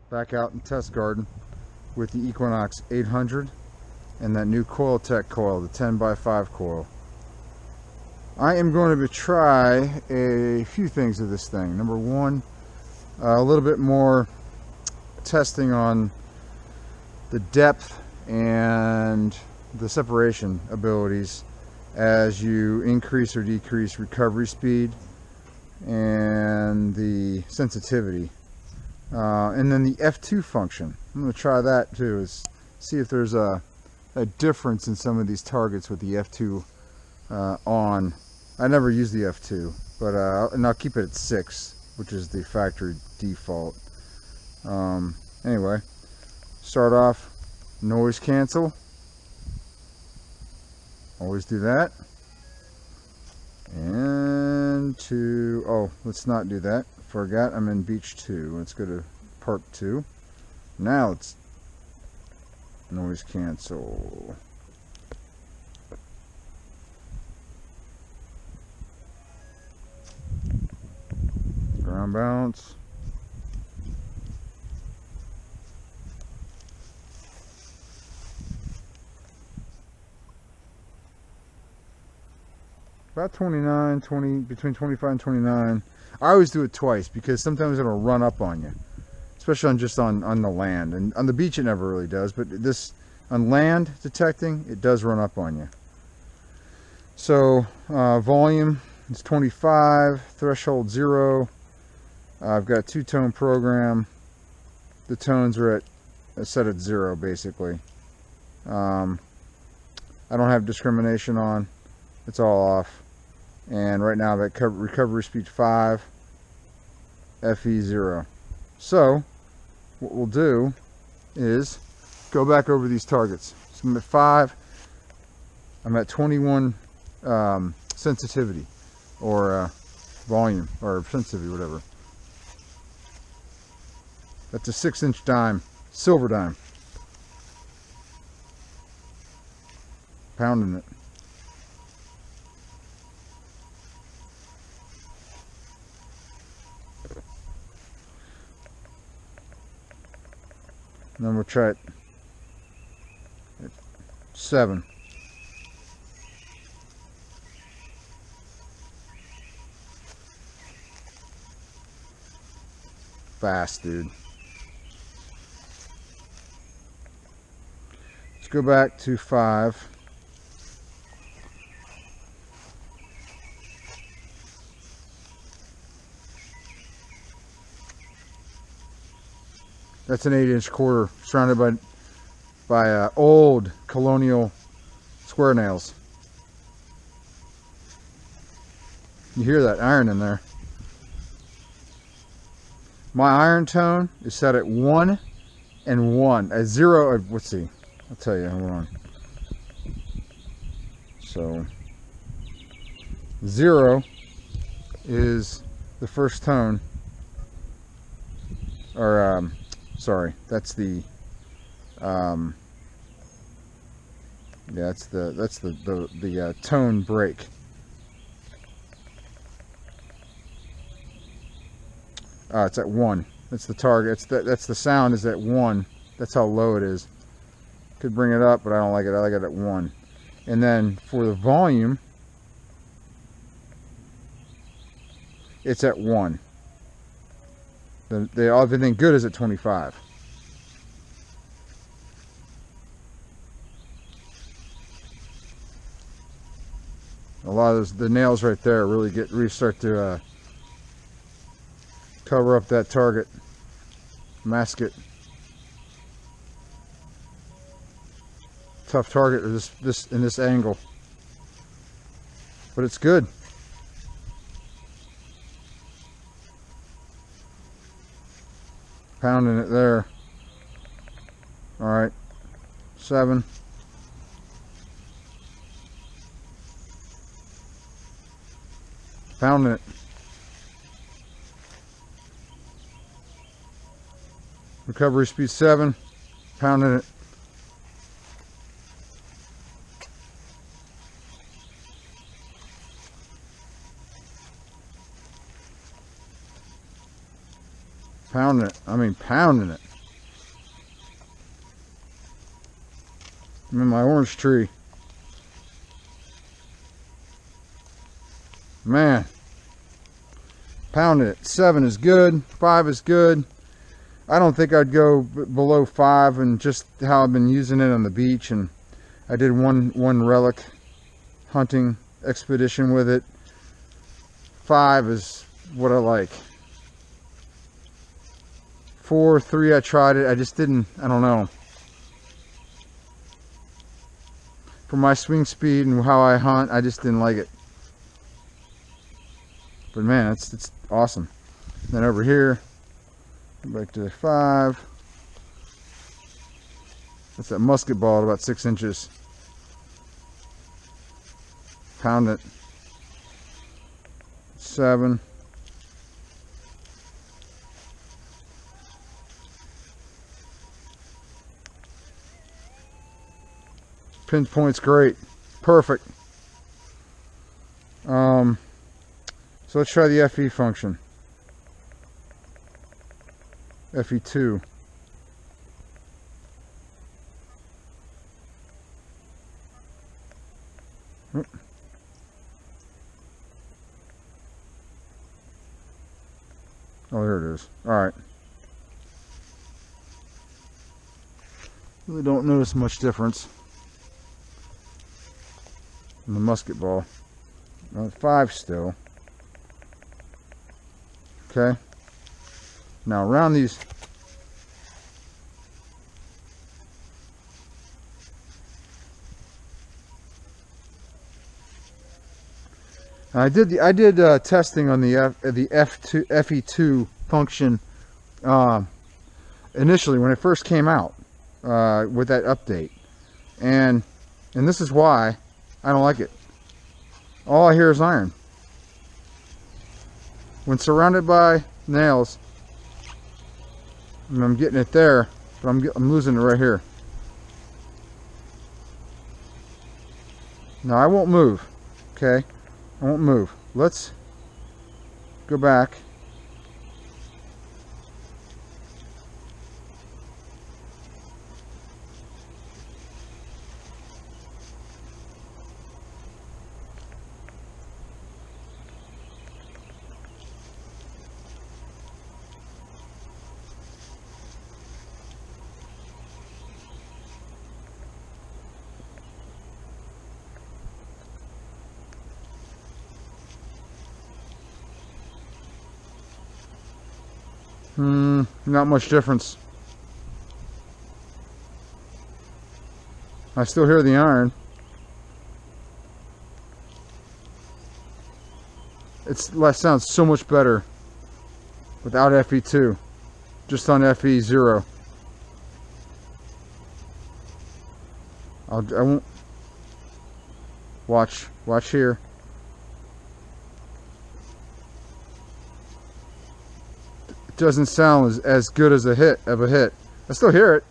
Back out in test garden with the Equinox 800 and that new Coiltek coil, the 10x5 coil. I am going to try a few things with this thing. Number one, a little bit more testing on the depth and the separation abilities as you increase or decrease recovery speed and the sensitivity. And then the F2 function. I'm going to try that too, is see if there's a difference in some of these targets with the F2 on. I never use the F2, but and I'll keep it at 6, which is the factory default. Anyway, start off noise cancel. Always do that. And oh, let's not do that. Forgot I'm in beach 2. Let's go to part 2. Now let's noise cancel. Ground balance. About 29, between 25 and 29. I always do it twice because sometimes it'll run up on you, especially on the land. And on the beach it never really does, but this on land detecting, it does run up on you. So volume is 25, threshold 0. I've got a 2-tone program. The tones are set at 0 basically. I don't have discrimination on. It's all off. And right now I've got recovery speed 5, FE 0. So what we'll do is go back over these targets. So I'm at 5. I'm at 21 sensitivity or volume or sensitivity, whatever. That's a 6-inch dime, silver dime. Pounding it. And then we'll try it at 7. Fast, dude. Let's go back to 5. That's an 8-inch quarter surrounded by old colonial square nails. You hear that iron in there. My iron tone is set at 1 and 1. At 0, let's see. I'll tell you, hold on. So 0 is the first tone, or sorry, that's the yeah, that's the tone break. It's at 1. That's the target. That's the sound is at 1. That's how low it is. Could bring it up, but I don't like it. I like it at 1. And then for the volume, it's at 1. Everything good is at 25. A lot of the nails right there really start to cover up that target, mask it. Tough target in this angle, but it's good. Pounding it there. All right, 7. Pounding it. Recovery speed 7. Pounding it. Pounding it. I mean, pounding it. I'm in my orange tree. Man, pounding it. 7 is good, 5 is good. I don't think I'd go below 5, and just how I've been using it on the beach, and I did one relic hunting expedition with it. 5 is what I like. 4, 3, I tried it. I just didn't, I don't know. For my swing speed and how I hunt, I just didn't like it. But man, it's awesome. Then over here, back to 5. That's that musket ball at about 6 inches. Pound it. 7. Pinpoint's great. Perfect. So let's try the FE function. FE2. Oh, there it is. Alright. Really don't notice much difference in the musket ball. 5 still. Okay. Now around these, I did testing on the FE2 function initially when it first came out with that update, and this is why I don't like it. All I hear is iron. When surrounded by nails, and I'm getting it there, but I'm losing it right here. Now I won't move, okay? I won't move. Let's go back. Not much difference. I still hear the iron. That sounds so much better without FE2, just on FE0. I won't watch here. Doesn't sound as good as a hit. I still hear it.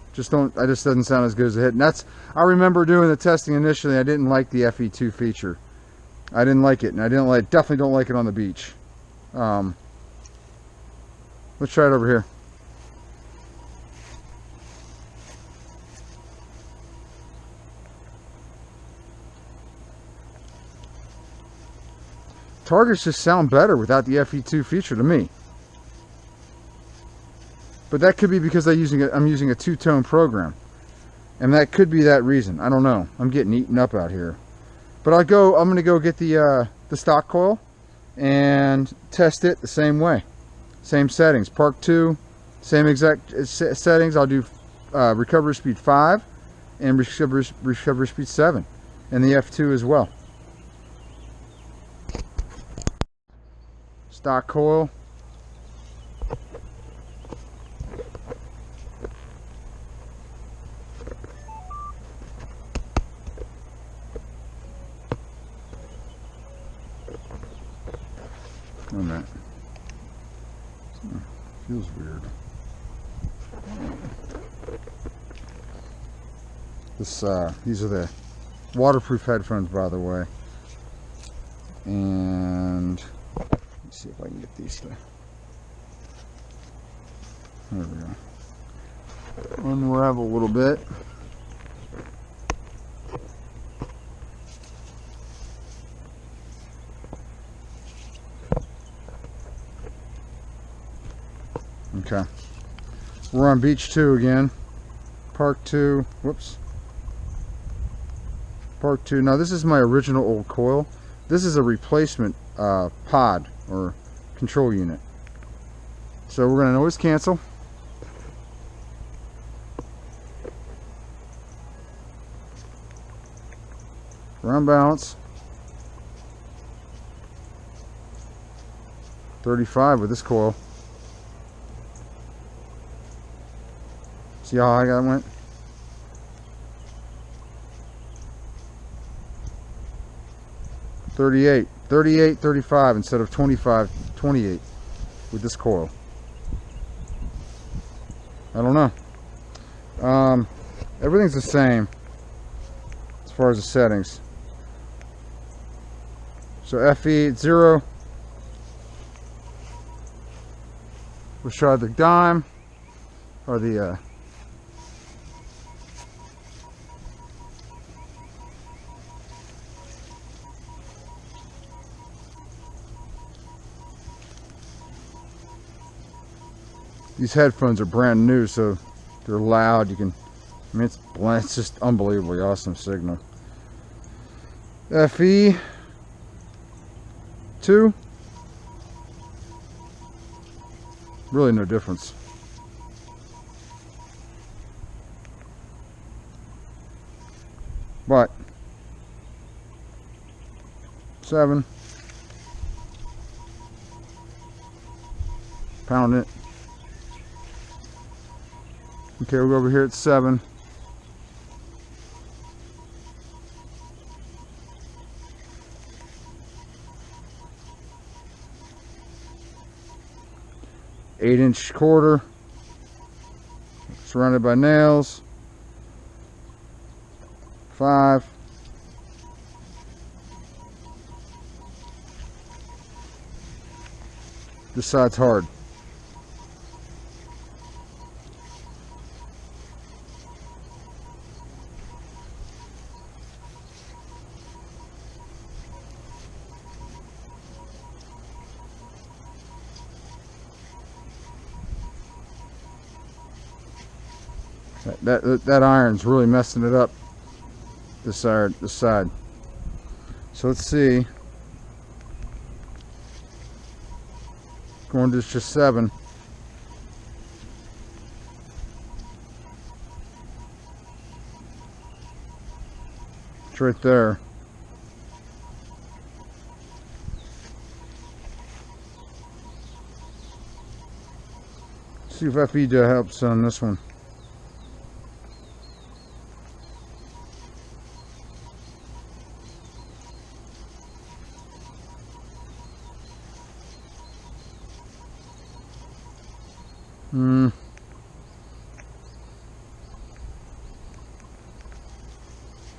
It just doesn't sound as good as a hit. And I remember doing the testing initially. I didn't like the FE2 feature. I didn't like it, and definitely don't like it on the beach. Let's try it over here. Targets just sound better without the FE2 feature to me. But that could be because I'm using a two-tone program. And that could be that reason. I don't know. I'm getting eaten up out here. But I'm going to go get the stock coil and test it the same way. Same settings. Park 2, same exact settings. I'll do recovery speed 5 and recovery speed 7. And the F2 as well. Stock coil. Oh man, feels weird. These are the waterproof headphones, by the way. And let's see if I can get these to. There we go. unravel a little bit. Okay, we're on beach 2 again. Park 2, whoops. Park 2. Now this is my original old coil. This is a replacement pod or control unit. So we're going to noise cancel. Ground balance. 35 with this coil. See how high that went? $38, 35 instead of 25, 28 with this coil. I don't know. Everything's the same as far as the settings. So FE 0. Let's try the dime or the these headphones are brand new, so they're loud. You can, I mean, it's just unbelievably awesome signal. FE 2, really no difference. But 7, pound it. Okay, we'll go over here at 7. Eight-inch quarter, surrounded by nails. 5. This side's hard. That iron's really messing it up. This side. So let's see. Going to just 7. It's right there. See if FE helps on this one.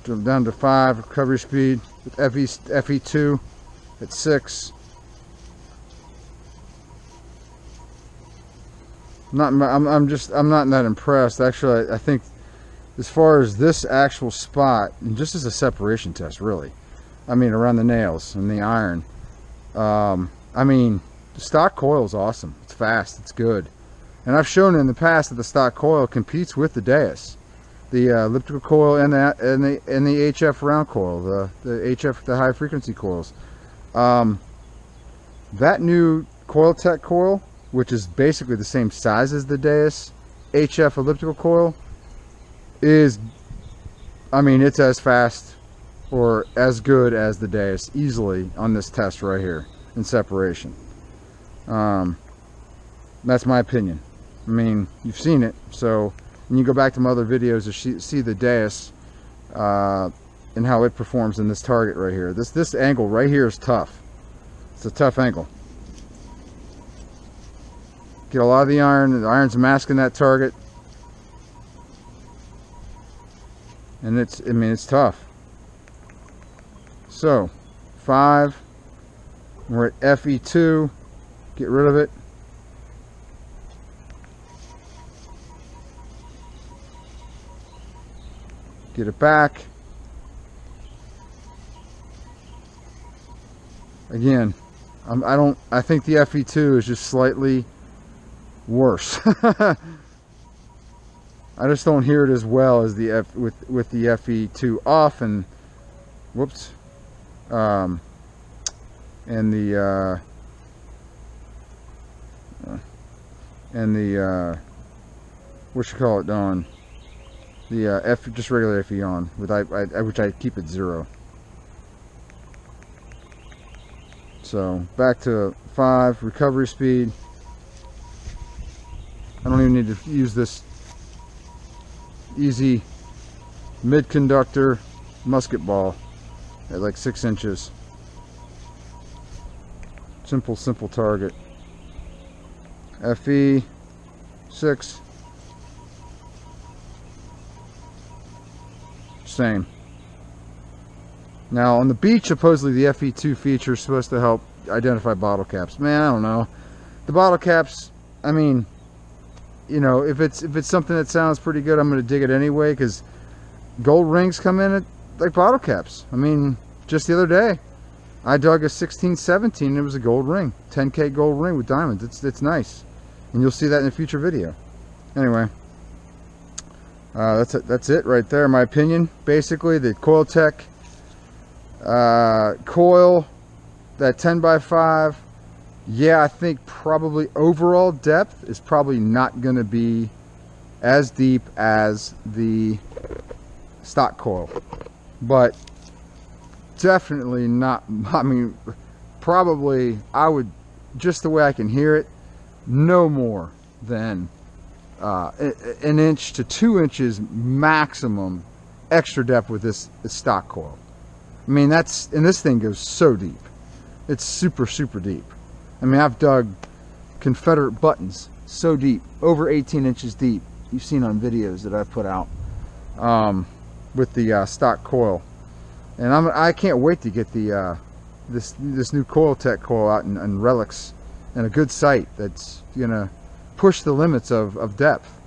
Jump down to 5 recovery speed with FE2 at 6. I'm not that impressed. Actually, I think as far as this actual spot, and just as a separation test, really, I mean around the nails and the iron. I mean, the stock coil is awesome. It's fast. It's good. And I've shown in the past that the stock coil competes with the Deus, the elliptical coil and the HF round coil, the HF, the high frequency coils. That new Coiltek coil, which is basically the same size as the Deus HF elliptical coil, is, I mean, it's as fast or as good as the Deus easily on this test right here in separation. That's my opinion. I mean, you've seen it, so and you go back to my other videos to see the Deus and how it performs in this target right here. This angle right here is tough. It's a tough angle. Get a lot of the iron's masking that target, and I mean, it's tough. So 5, we're at FE2. Get rid of it. Get it back. Again, I think the FE2 is just slightly worse. I just don't hear it as well as the with the FE2 off, and whoops, and the what you call it on the just regular FE on, with which I keep at 0. So back to 5 recovery speed. I don't even need to use this easy mid-conductor musket ball at like 6 inches. Simple target. FE 6. Same. Now on the beach, supposedly the FE2 feature is supposed to help identify bottle caps. Man, I don't know. The bottle caps, I mean, you know, if it's something that sounds pretty good, I'm going to dig it anyway, because gold rings come in at like bottle caps. I mean, just the other day I dug a 1617, it was a gold ring, 10K gold ring with diamonds. It's nice, and you'll see that in a future video. Anyway, that's it right there, in my opinion. Basically, the Coiltek coil, that 10x5, yeah, I think probably overall depth is probably not going to be as deep as the stock coil, but definitely not, I mean, probably, I would, just the way I can hear it, no more than an inch to 2 inches maximum extra depth with this stock coil. I mean, and this thing goes so deep. It's super deep. I mean, I've dug Confederate buttons so deep, over 18 inches deep. You've seen on videos that I've put out with the stock coil, and I can't wait to get the this new Coiltek coil out in relics and a good site that's gonna push the limits of depth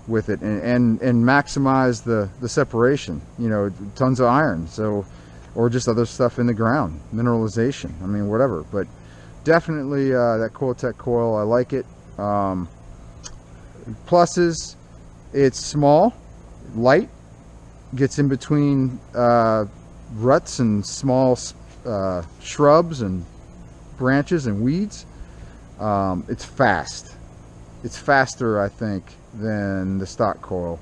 with it, and maximize the separation. You know, tons of iron, so, or just other stuff in the ground, mineralization. I mean, whatever. But definitely that Coiltek coil, I like it. Pluses, it's small, light, gets in between ruts and small shrubs and branches and weeds. It's fast. It's faster, I think, than the stock coil.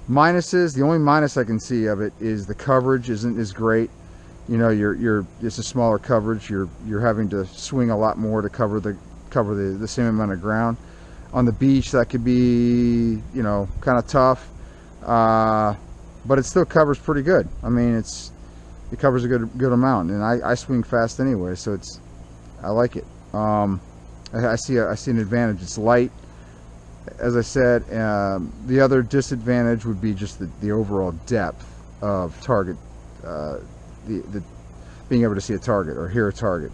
Minuses, the only minus I can see of it is the coverage isn't as great. You know, it's a smaller coverage. You're having to swing a lot more to cover the same amount of ground. On the beach, that could be, you know, kind of tough, but it still covers pretty good. I mean, it covers a good amount, and I swing fast anyway, so I like it. I see an advantage. It's light, as I said. The other disadvantage would be just the overall depth of target, the being able to see a target or hear a target.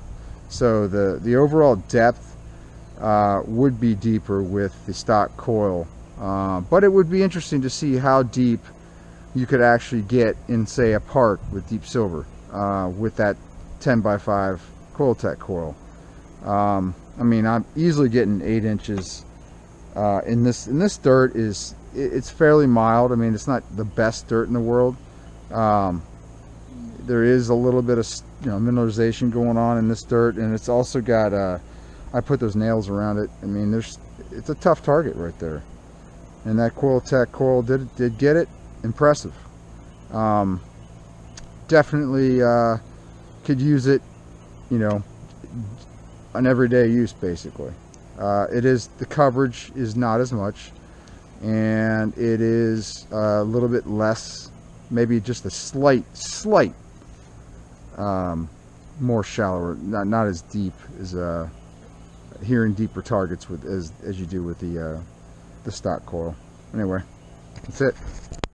So the overall depth would be deeper with the stock coil, but it would be interesting to see how deep you could actually get in, say, a park with deep silver with that 10x5 Coiltek coil. I mean, I'm easily getting 8 inches in this dirt. It's fairly mild. I mean, it's not the best dirt in the world. There is a little bit of, you know, mineralization going on in this dirt, and it's also got I put those nails around it. I mean, it's a tough target right there, and that Coiltek coil did get it. Impressive. Definitely could use it, you know, an everyday use, basically. The coverage is not as much, and it is a little bit less, maybe just a slight more shallower, not as deep as hearing deeper targets as you do with the stock coil. Anyway, that's it.